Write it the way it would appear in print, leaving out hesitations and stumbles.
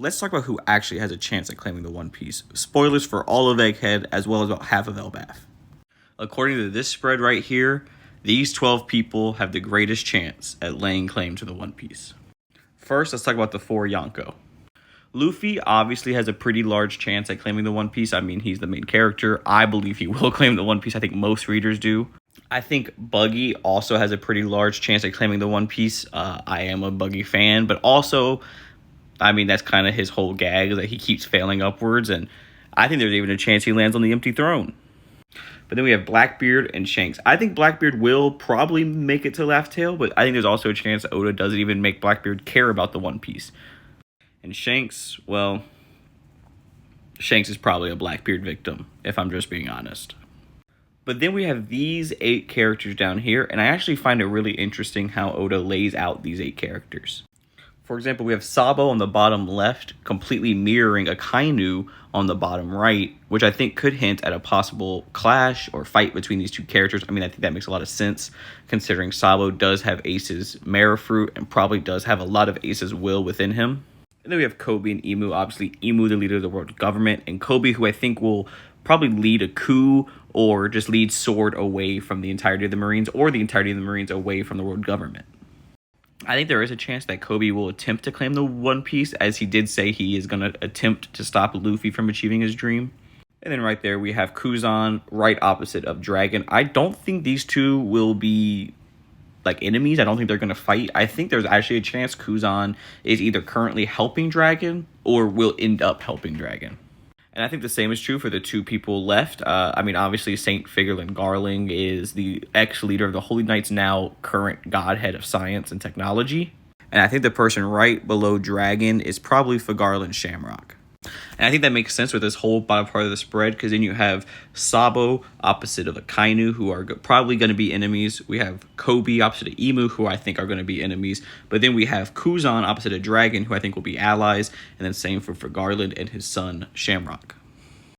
Let's talk about who actually has a chance at claiming the One Piece. Spoilers for all of Egghead, as well as about half of Elbaf. According to this spread right here, these 12 people have the greatest chance at laying claim to the One Piece. First, let's talk about the 4 Yonko. Luffy obviously has a pretty large chance at claiming the One Piece. I mean, he's the main character. I believe he will claim the One Piece. I think most readers do. I think Buggy also has a pretty large chance at claiming the One Piece. I am a Buggy fan, but also, I mean, that's kind of his whole gag, that he keeps failing upwards, and I think there's even a chance he lands on the empty throne. But then we have Blackbeard and Shanks. I think Blackbeard will probably make it to Laugh Tale, but I think there's also a chance Oda doesn't even make Blackbeard care about the One Piece. And Shanks, well, Shanks is probably a Blackbeard victim, if I'm just being honest. But then we have these 8 characters down here, and I actually find it really interesting how Oda lays out these 8 characters. For example, we have Sabo on the bottom left, completely mirroring Akainu on the bottom right, which I think could hint at a possible clash or fight between these 2 characters. I mean, I think that makes a lot of sense, considering Sabo does have Ace's Mara Fruit and probably does have a lot of Ace's will within him. And then we have Koby and Imu. Obviously, Imu, the leader of the world government, and Koby, who I think will probably lead a coup or just lead Sword away from the entirety of the Marines, or the entirety of the Marines away from the world government. I think there is a chance that Koby will attempt to claim the One Piece, as he did say he is going to attempt to stop Luffy from achieving his dream. And then right there we have Kuzan, right opposite of Dragon. I don't think these two will be like enemies. I don't think they're going to fight. I think there's actually a chance Kuzan is either currently helping Dragon or will end up helping Dragon. And I think the same is true for the 2 people left. I mean, obviously, Saint Figurlin Garling is the ex-leader of the Holy Knights, now current godhead of science and technology. And I think the person right below Dragon is probably Figurlin Shamrock. And I think that makes sense with this whole bottom part of the spread, because then you have Sabo opposite of Akainu, who are probably going to be enemies. We have Koby opposite of Imu, who I think are going to be enemies. But then we have Kuzan opposite of Dragon, who I think will be allies. And then same for Garland and his son, Shamrock.